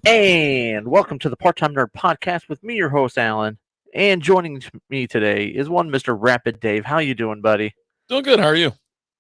And welcome to the Part Time Nerd Podcast with me, your host, Alan. And joining me today is one Mr. Rapid Dave. How you doing, buddy? Doing good. How are you?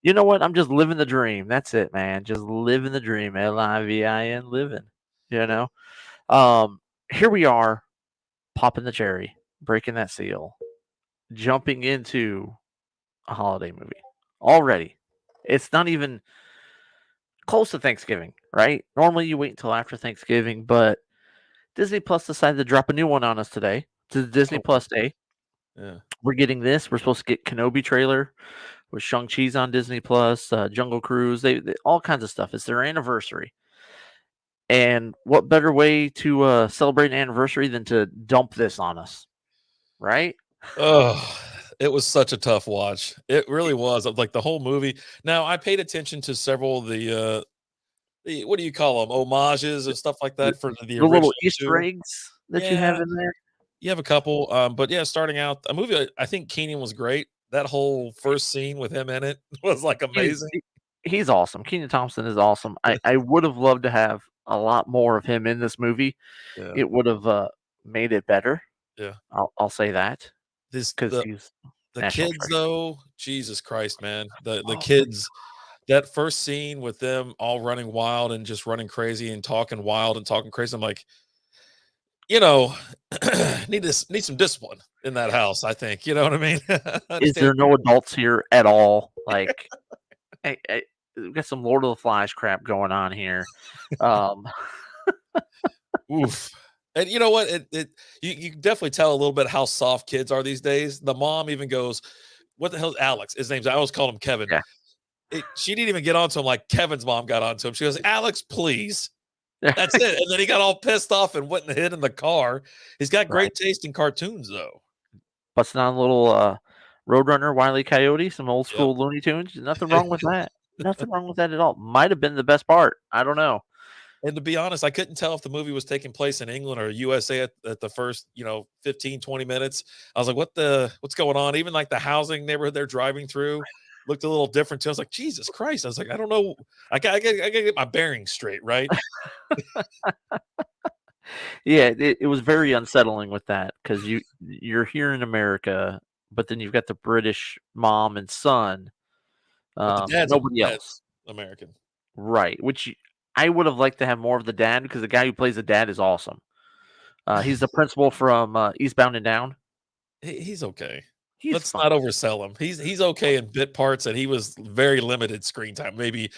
You know what? I'm just living the dream. That's it, man. Just living the dream. Livin, living. You know? Um, Here we are, popping the cherry, breaking that seal, jumping into a holiday movie. Already. It's not even close to Thanksgiving, right? Normally you wait until after Thanksgiving, but Disney Plus decided to drop a new one on us today. To Disney Oh, Plus Day. yeah. We're getting this. We're supposed to get Kenobi trailer with Shang-Chi's on Disney Plus, Jungle Cruise, they all kinds of stuff. It's their anniversary. And what better way to celebrate an anniversary than to dump this on us, right? Oh, it was such a tough watch. It really was. Like the whole movie. Now, I paid attention to several of the what do you call them? Homages and stuff like The, that for the the little original Easter two. eggs that you have Yeah, in there. you have a couple. But yeah, starting out a movie. I think Keenan was great. That whole first scene with him in it was like He's amazing. he's awesome. Keenan Thompson is awesome. I would have loved to have a lot more of him in this movie. Yeah, It would have made it better. yeah. I'll say that This because he's the national kids treasure. though. Jesus Christ, man. The Oh, kids. That first scene with them all running wild and just running crazy and talking wild and talking crazy, I'm like, you know, need some discipline in that house. I think you know what I mean. I is understand. there no adults here at all? Like, we got some Lord of the Flies crap going on here. Um, Oof. And you know what? You can definitely tell a little bit how soft kids are these days. The mom even goes, "What the hell's Alex?" His name's I always call him Kevin. yeah. She didn't even get onto him like Kevin's mom got onto him. She goes, "Alex, please." That's it. And then he got all pissed off and went and hid in the car. He's got Right. great taste in cartoons, though. Busting on a little Roadrunner, Wile E. Coyote, some old Yep. school Looney Tunes. Nothing wrong with that. Nothing wrong with that at all. Might have been the best part. I don't know. And to be honest, I couldn't tell if the movie was taking place in England or USA at the first, 15, 20 minutes. I was like, what's going on? Even like the housing neighborhood they're driving through looked a little different too. I was like, Jesus Christ. I was like, I don't know. I gotta get my bearings straight, right? Yeah, it was very unsettling with that because you're here in America, but then you've got the British mom and son. But the Nobody else. dad's American. Right, I would have liked to have more of the dad because the guy who plays the dad is awesome. He's the principal from Eastbound and Down. He's okay. He's Let's fine. not oversell him. He's okay in bit parts, and he was very limited screen time. Maybe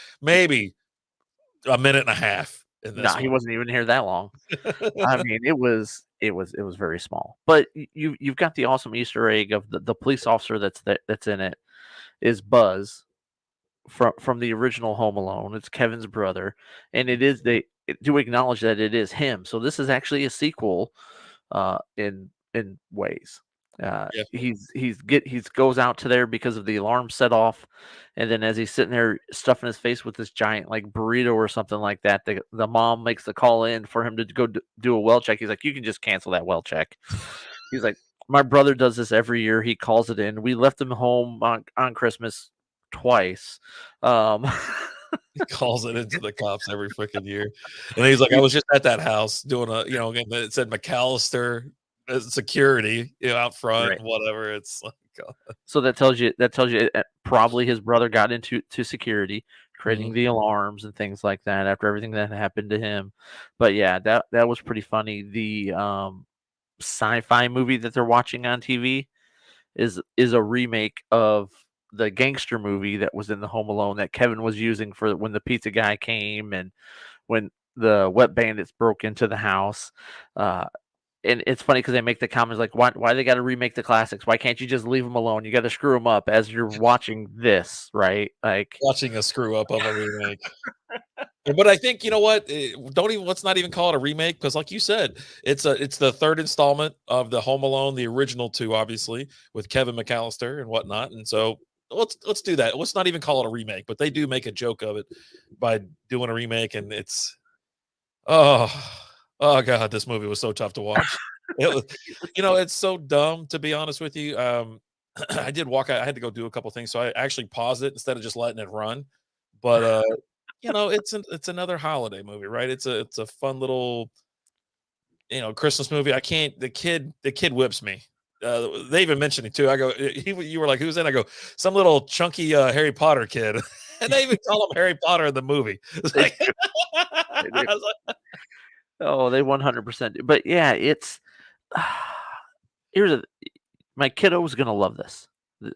a minute and a half in No, this he one. wasn't even here that long. I mean, it was very small. But you've got the awesome Easter egg of the police officer that's in it is Buzz from the original Home Alone. It's Kevin's brother, and it is they do acknowledge that it is him. So this is actually a sequel, in ways. Yeah. He's goes out to there because of the alarm set off, and then as he's sitting there stuffing his face with this giant like burrito or something like that, the mom makes the call in for him to go do a well check. He's like, you can just cancel that well check. He's like, my brother does this every year. He calls it in. We left him home on Christmas twice. Um, He calls it into the cops every freaking year. And he's like, I was just at that house doing and it said McAllister security, out front right. and whatever. It's like, God. So that tells you probably his brother got into security, Mhm. creating the alarms and things like that after everything that happened to him. But yeah, that was pretty funny. The sci-fi movie that they're watching on TV is a remake of the gangster movie that was in the Home Alone that Kevin was using for when the pizza guy came and when the wet bandits broke into the house. Uh, and it's funny because they make the comments like, why they got to remake the classics? Why can't you just leave them alone? You got to screw them up as you're watching this, right? Like, Watching a screw up of a remake. But I think you know what? Don't even let's not even call it a remake because, like you said, it's the third installment of the Home Alone, the original two, obviously with Kevin McAllister and whatnot. And so let's do that. Let's not even call it a remake, but they do make a joke of it by doing a remake, and it's oh god, this movie was so tough to watch. It was, it's so dumb to be honest with you. I did walk out. I had to go do a couple things, so I actually paused it instead of just letting it run. But it's another holiday movie, right? It's a fun little. Christmas movie. I can't. The kid whips me. They even mentioned it too. I go, you were like, who's in? I go, some little chunky Harry Potter kid, and they even call him Harry Potter in the movie. It's They like, do. I They do. was like, Oh, they 100% do. But yeah, it's here's a my kiddo is gonna love this.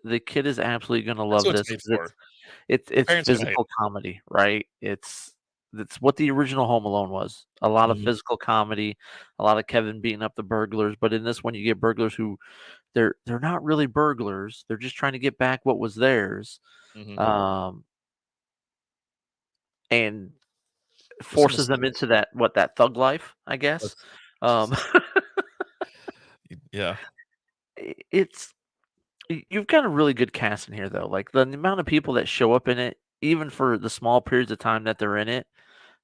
The kid is absolutely gonna that's love what it's this made 'cause for. it's Parents are gonna hate physical comedy, right? It's what the original Home Alone was. A lot it. of physical comedy, a lot of Kevin beating up the burglars, but in this one you get burglars who they're not really burglars. They're just trying to get back what was theirs. Hmm. Um, and There's some forces them mistakes. into that thug life, I guess. That's Um, just yeah. it's you've got a really good cast in here though. Like the amount of people that show up in it, even for the small periods of time that they're in it.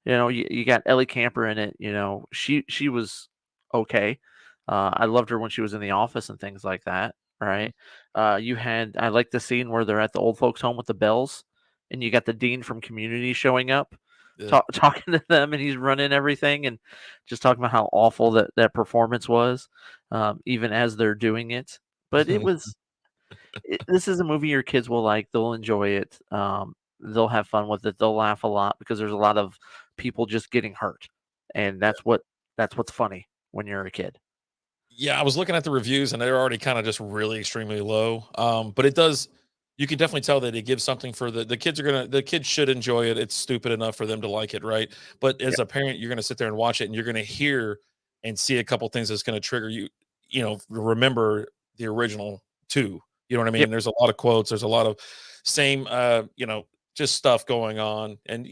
You got Ellie Camper in it. She was okay. I loved her when she was in The Office and things like that. Mhm. Right. I like the scene where they're at the old folks' home with the bells, and you got the dean from Community showing up, Yeah. talking to them, and he's running everything and just talking about how awful that performance was, even as they're doing it. But this is a movie your kids will like. They'll enjoy it. They'll have fun with it. They'll laugh a lot because there's a lot of people just getting hurt, and Yeah. that's what's funny when you're a kid. Yeah, I was looking at the reviews and they're already kind of just really extremely low. But it does, you can definitely tell that it gives something for the kids the kids should enjoy it. It's stupid enough for them to like it, right? But Yeah, as a parent, you're gonna sit there and watch it and you're gonna hear and see a couple things that's gonna trigger you, remember the original two. You know what I yep. mean? There's a lot of quotes, there's a lot of same just stuff going on. And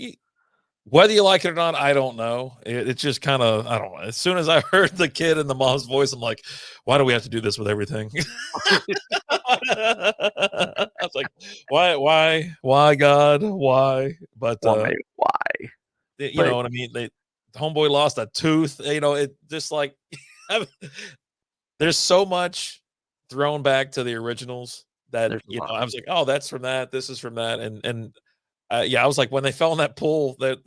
whether you like it or not, I don't know. It's just kind of, I don't know. As soon as I heard the kid and the mom's voice, I'm like, why do we have to do this with everything? I was like, why, God, why? But Why? Why? you But know what I mean. Homeboy lost a tooth. It just like there's so much thrown back to the originals that there's a lot. I was like, oh, that's from that. This is from that, and yeah, I was like, when they fell in that pool, that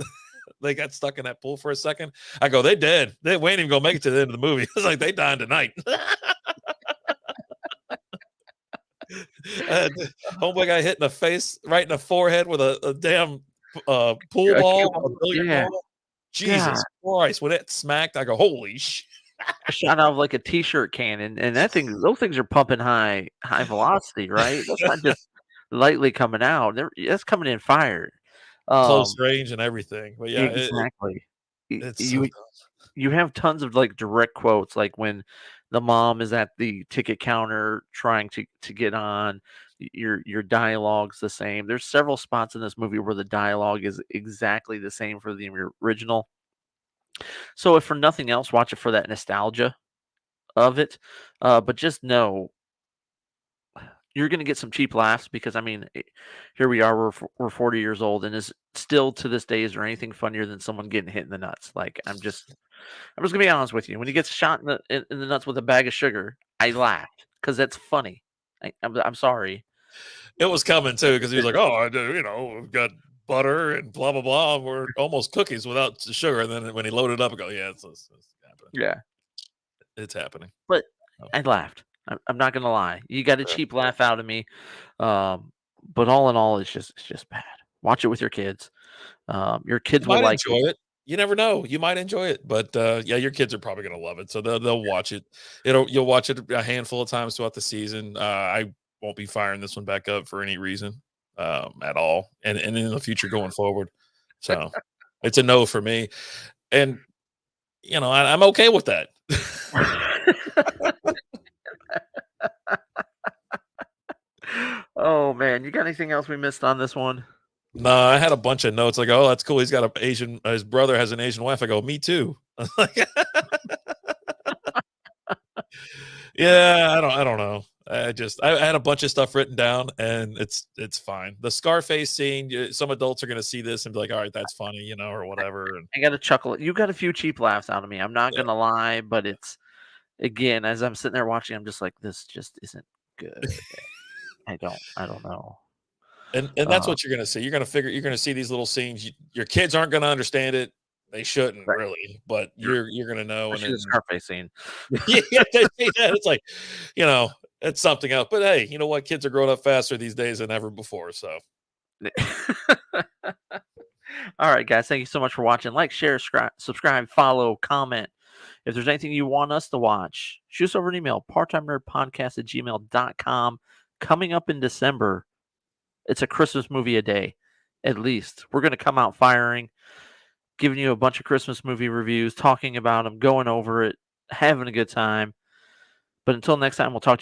they got stuck in that pool for a second. I go, they dead. We ain't even gonna make it to the end of the movie. It's like they dying tonight. Homeboy got hit in the face, right in the forehead with a damn pool A cue ball, a ball. billiard Yeah, ball. God. Jesus Christ! When it smacked, I go, holy shit! Shot out of like a t-shirt can, and those things are pumping high velocity, right? That's not just lightly coming out. That's coming in fire. Close Um, range and everything. But yeah, exactly. it's so You tough. you have tons of like direct quotes, like when the mom is at the ticket counter trying to get on. Your dialogue's the same. There's several spots in this movie where the dialogue is exactly the same for the original. So if for nothing else, watch it for that nostalgia of it. But just know you're going to get some cheap laughs because I mean, here we are, we're 40 years old, and is still to this day, is there anything funnier than someone getting hit in the nuts? Like I'm just gonna be honest with you. When he gets shot in the nuts with a bag of sugar, I laughed because that's funny. I'm sorry. It was coming too because he was like, "Oh, I do, we've got butter and blah blah blah. We're almost cookies without sugar." And then when he loaded up, I go, "Yeah, it's happening. Yeah, It's happening." but Oh, I laughed. I'm not gonna lie. You got a cheap laugh out of me. But all in all, it's just bad. Watch it with your kids. Your you kids will might like it. enjoy it. You never know. You might enjoy it, but yeah, your kids are probably gonna love it, so they'll watch it. You'll watch it a handful of times throughout the season. I won't be firing this one back up for any reason at all, and in the future going forward. So it's a no for me, and I'm okay with that. Oh man, you got anything else we missed on this one? No, I had a bunch of notes like, "Oh, that's cool. He's got a Asian. His brother has an Asian wife." I go, "Me too." Yeah, I don't know. I had a bunch of stuff written down, and it's fine. The Scarface scene. Some adults are gonna see this and be like, "All right, that's funny," or whatever. And I got a chuckle. You got a few cheap laughs out of me. I'm not yeah, gonna lie, but it's again as I'm sitting there watching, I'm just like, this just isn't good. I don't know. and that's Uh, what you're gonna see. You're gonna see these little scenes. Your kids aren't gonna understand it. They shouldn't Right. really, but Sure. you're gonna know, and Especially the then Scarface scene. yeah, it's like, it's something else. But hey, you know what? Kids are growing up faster these days than ever before. So All right, guys. Thank you so much for watching. Like, share, subscribe, follow, comment. If there's anything you want us to watch, shoot us over an email, parttimenerdpodcast@gmail.com. Coming up in December, it's a Christmas movie a day, at least. We're going to come out firing, giving you a bunch of Christmas movie reviews, talking about them, going over it, having a good time. But until next time, we'll talk to you.